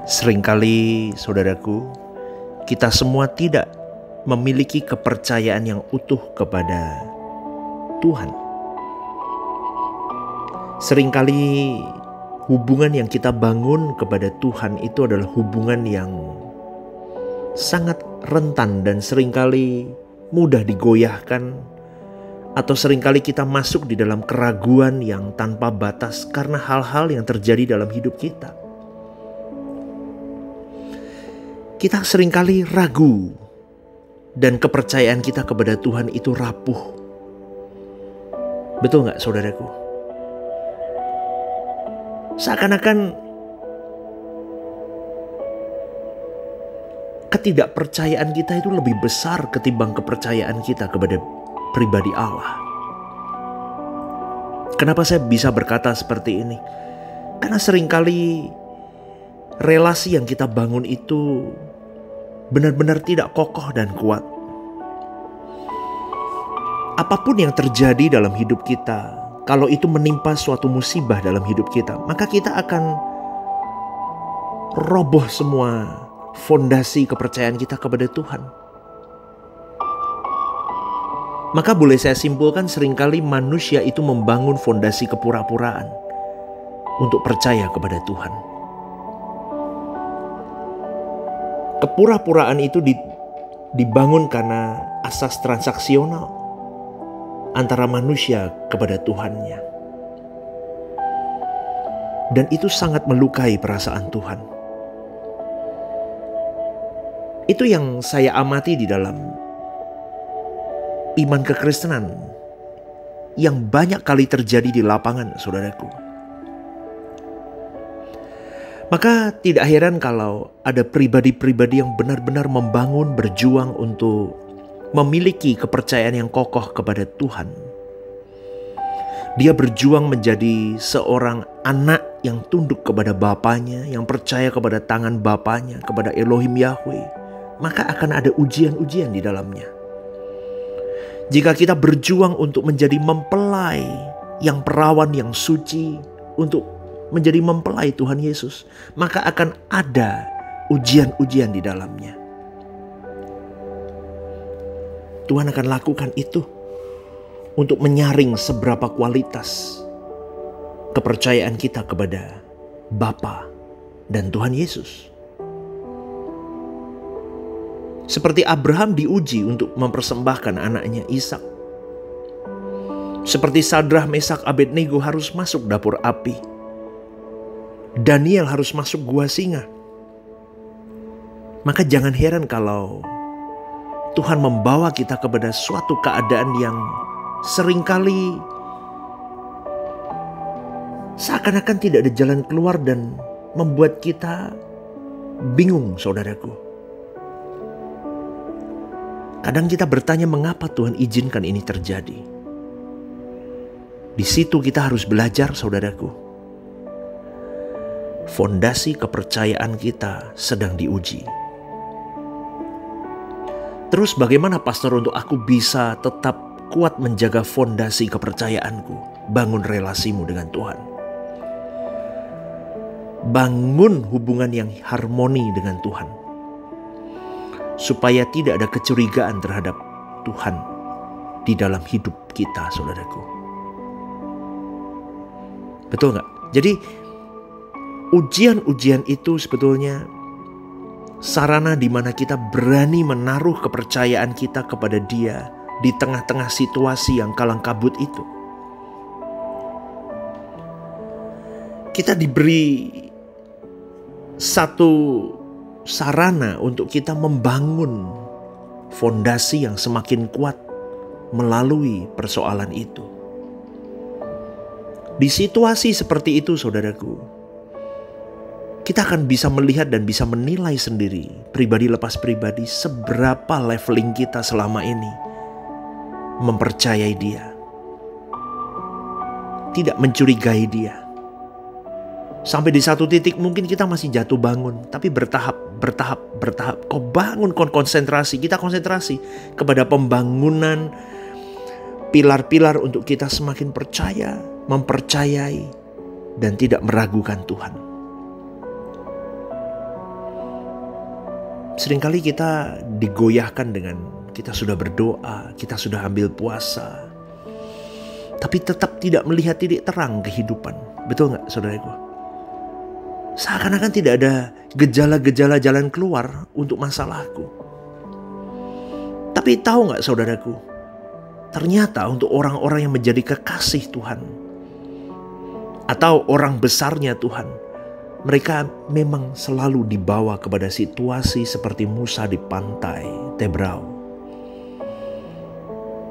Seringkali, saudaraku, kita semua tidak memiliki kepercayaan yang utuh kepada Tuhan. Seringkali hubungan yang kita bangun kepada Tuhan itu adalah hubungan yang sangat rentan dan seringkali mudah digoyahkan, atau seringkali kita masuk di dalam keraguan yang tanpa batas karena hal-hal yang terjadi dalam hidup kita. Kita seringkali ragu dan kepercayaan kita kepada Tuhan itu rapuh. Betul gak, saudaraku? Seakan-akan ketidakpercayaan kita itu lebih besar ketimbang kepercayaan kita kepada pribadi Allah. Kenapa saya bisa berkata seperti ini? Karena seringkali relasi yang kita bangun itu benar-benar tidak kokoh dan kuat. Apapun yang terjadi dalam hidup kita, kalau itu menimpa suatu musibah dalam hidup kita, maka kita akan roboh semua fondasi kepercayaan kita kepada Tuhan. Maka boleh saya simpulkan, seringkali manusia itu membangun fondasi kepura-puraan untuk percaya kepada Tuhan. Kepura-puraan itu dibangun karena asas transaksional antara manusia kepada Tuhannya. Dan itu sangat melukai perasaan Tuhan. Itu yang saya amati di dalam iman kekristenan yang banyak kali terjadi di lapangan, saudaraku. Maka tidak heran kalau ada pribadi-pribadi yang benar-benar membangun, berjuang untuk memiliki kepercayaan yang kokoh kepada Tuhan. Dia berjuang menjadi seorang anak yang tunduk kepada bapaknya, yang percaya kepada tangan bapaknya, kepada Elohim Yahweh. Maka akan ada ujian-ujian di dalamnya. Jika kita berjuang untuk menjadi mempelai yang perawan, yang suci, untuk menjadi mempelai Tuhan Yesus, maka akan ada ujian-ujian di dalamnya. Tuhan akan lakukan itu untuk menyaring seberapa kualitas kepercayaan kita kepada Bapa dan Tuhan Yesus. Seperti Abraham diuji untuk mempersembahkan anaknya Ishak. Seperti Sadrah, Mesak, Abednego harus masuk dapur api. Daniel harus masuk gua singa. Maka jangan heran kalau Tuhan membawa kita kepada suatu keadaan yang seringkali seakan-akan tidak ada jalan keluar dan membuat kita bingung, saudaraku. Kadang kita bertanya, mengapa Tuhan izinkan ini terjadi? Di situ kita harus belajar, saudaraku. Fondasi kepercayaan kita sedang diuji. Terus bagaimana, pastor, untuk aku bisa tetap kuat menjaga fondasi kepercayaanku? Bangun relasimu dengan Tuhan. Bangun hubungan yang harmoni dengan Tuhan. Supaya tidak ada kecurigaan terhadap Tuhan di dalam hidup kita, saudaraku. Betul gak? Jadi ujian-ujian itu sebetulnya sarana di mana kita berani menaruh kepercayaan kita kepada Dia di tengah-tengah situasi yang kalang kabut itu. Kita diberi satu sarana untuk kita membangun fondasi yang semakin kuat melalui persoalan itu. Di situasi seperti itu, saudaraku, kita akan bisa melihat dan bisa menilai sendiri, pribadi lepas pribadi, seberapa leveling kita selama ini mempercayai Dia, tidak mencurigai Dia. Sampai di satu titik mungkin kita masih jatuh bangun, tapi bertahap. Kau bangun, konsentrasi, kita konsentrasi kepada pembangunan pilar-pilar untuk kita semakin percaya, mempercayai, dan tidak meragukan Tuhan. Seringkali kita digoyahkan dengan kita sudah berdoa, kita sudah ambil puasa, tapi tetap tidak melihat titik terang kehidupan. Betul gak saudaraku? Seakan-akan tidak ada gejala-gejala jalan keluar untuk masalahku. Tapi tahu gak saudaraku? Ternyata untuk orang-orang yang menjadi kekasih Tuhan atau orang besarnya Tuhan, mereka memang selalu dibawa kepada situasi seperti Musa di pantai Tebrau.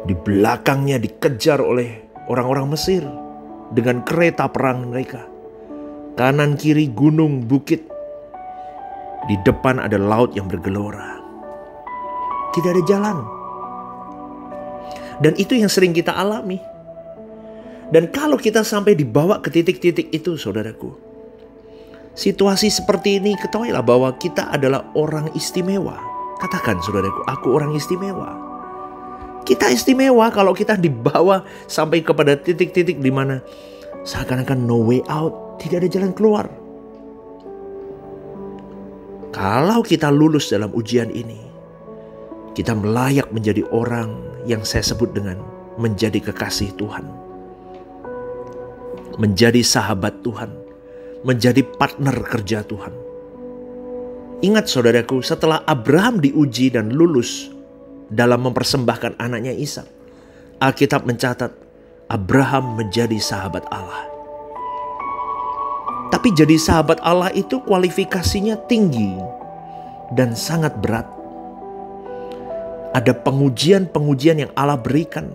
Di belakangnya dikejar oleh orang-orang Mesir dengan kereta perang mereka. Kanan kiri gunung bukit. Di depan ada laut yang bergelora. Tidak ada jalan. Dan itu yang sering kita alami. Dan kalau kita sampai dibawa ke titik-titik itu, saudaraku, situasi seperti ini, ketahuilah bahwa kita adalah orang istimewa. Katakan saudaraku, aku orang istimewa. Kita istimewa kalau kita dibawa sampai kepada titik-titik di mana seakan-akan no way out, tidak ada jalan keluar. Kalau kita lulus dalam ujian ini, kita layak menjadi orang yang saya sebut dengan menjadi kekasih Tuhan, menjadi sahabat Tuhan, menjadi partner kerja Tuhan. Ingat saudaraku, setelah Abraham diuji dan lulus dalam mempersembahkan anaknya Ishak, Alkitab mencatat Abraham menjadi sahabat Allah. Tapi jadi sahabat Allah itu kualifikasinya tinggi dan sangat berat. Ada pengujian-pengujian yang Allah berikan.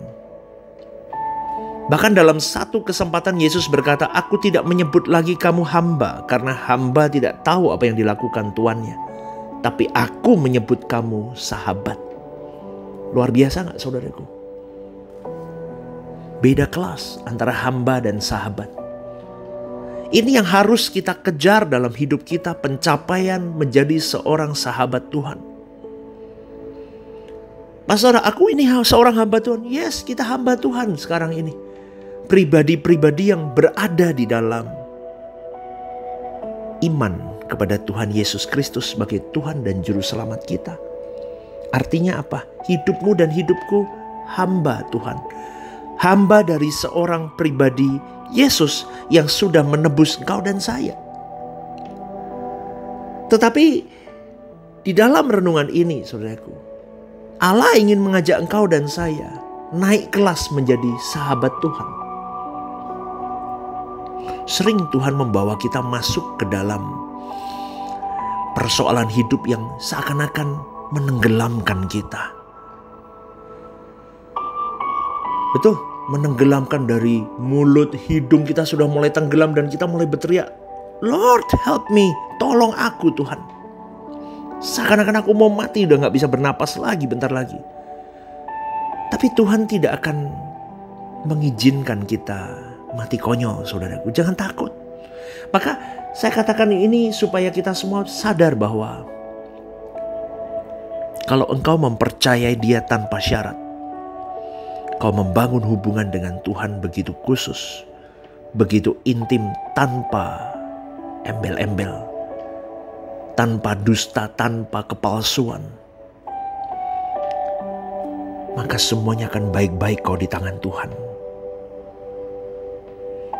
Bahkan dalam satu kesempatan Yesus berkata, "Aku tidak menyebut lagi kamu hamba, karena hamba tidak tahu apa yang dilakukan tuannya. Tapi aku menyebut kamu sahabat." Luar biasa gak saudaraku? Beda kelas antara hamba dan sahabat. Ini yang harus kita kejar dalam hidup kita, pencapaian menjadi seorang sahabat Tuhan. Mas saudara, aku ini seorang hamba Tuhan. Yes, kita hamba Tuhan sekarang ini. Pribadi-pribadi yang berada di dalam iman kepada Tuhan Yesus Kristus sebagai Tuhan dan Juru Selamat kita. Artinya apa? Hidupmu dan hidupku hamba Tuhan. Hamba dari seorang pribadi Yesus yang sudah menebus engkau dan saya. Tetapi di dalam renungan ini, saudaraku, Allah ingin mengajak engkau dan saya naik kelas menjadi sahabat Tuhan. Sering Tuhan membawa kita masuk ke dalam persoalan hidup yang seakan-akan menenggelamkan kita. Betul, menenggelamkan dari mulut, hidung kita sudah mulai tenggelam dan kita mulai berteriak, "Lord help me, tolong aku Tuhan." Seakan-akan aku mau mati, udah gak bisa bernapas lagi bentar lagi. Tapi Tuhan tidak akan mengizinkan kita mati konyol, saudaraku. Jangan takut. Maka saya katakan ini supaya kita semua sadar bahwa kalau engkau mempercayai Dia tanpa syarat, kau membangun hubungan dengan Tuhan begitu khusus, begitu intim, tanpa embel-embel, tanpa dusta, tanpa kepalsuan, maka semuanya akan baik-baik kau di tangan Tuhan.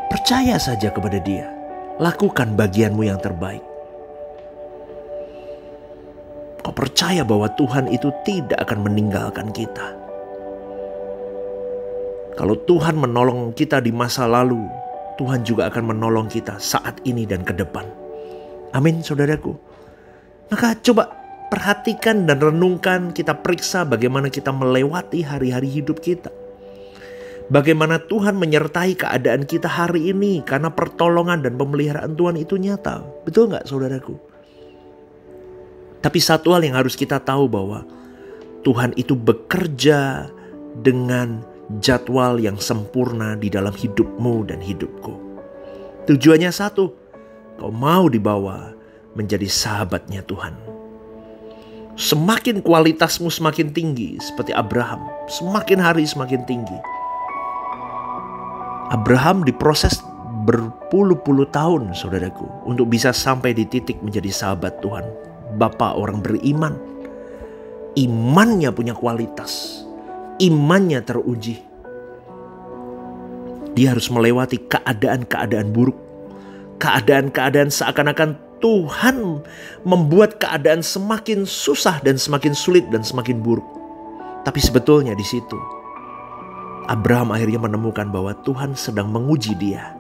Percaya saja kepada Dia. Lakukan bagianmu yang terbaik. Kau percaya bahwa Tuhan itu tidak akan meninggalkan kita. Kalau Tuhan menolong kita di masa lalu, Tuhan juga akan menolong kita saat ini dan ke depan. Amin, saudaraku. Maka coba perhatikan dan renungkan, kita periksa bagaimana kita melewati hari-hari hidup kita. Bagaimana Tuhan menyertai keadaan kita hari ini karena pertolongan dan pemeliharaan Tuhan itu nyata. Betul gak saudaraku? Tapi satu hal yang harus kita tahu bahwa Tuhan itu bekerja dengan jadwal yang sempurna di dalam hidupmu dan hidupku. Tujuannya satu, kau mau dibawa menjadi sahabatnya Tuhan. Semakin kualitasmu semakin tinggi seperti Abraham, semakin hari semakin tinggi. Abraham diproses berpuluh-puluh tahun, saudaraku, untuk bisa sampai di titik menjadi sahabat Tuhan. Bapa orang beriman. Imannya punya kualitas. Imannya teruji. Dia harus melewati keadaan-keadaan buruk. Keadaan-keadaan seakan-akan Tuhan membuat keadaan semakin susah dan semakin sulit dan semakin buruk. Tapi sebetulnya di situ Abraham akhirnya menemukan bahwa Tuhan sedang menguji dia.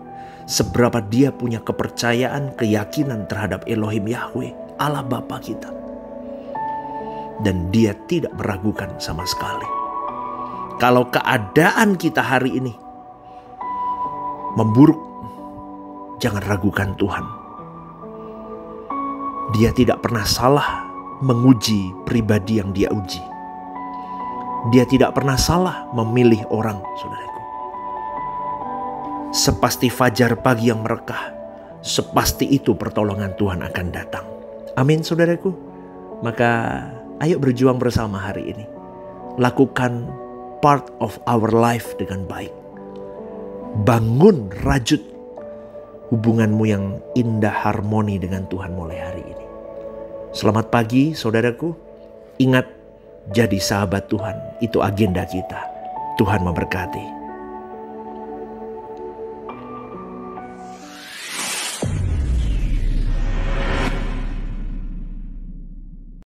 Seberapa dia punya kepercayaan, keyakinan terhadap Elohim Yahweh, Allah Bapa kita. Dan dia tidak meragukan sama sekali. Kalau keadaan kita hari ini memburuk, jangan ragukan Tuhan. Dia tidak pernah salah menguji pribadi yang dia uji. Dia tidak pernah salah memilih orang, saudaraku. Sepasti fajar pagi yang merekah, sepasti itu pertolongan Tuhan akan datang. Amin, saudaraku. Maka ayo berjuang bersama hari ini. Lakukan part of our life dengan baik. Bangun, rajut hubunganmu yang indah harmoni dengan Tuhan mulai hari ini. Selamat pagi, saudaraku. Ingat, jadi sahabat Tuhan, itu agenda kita. Tuhan memberkati.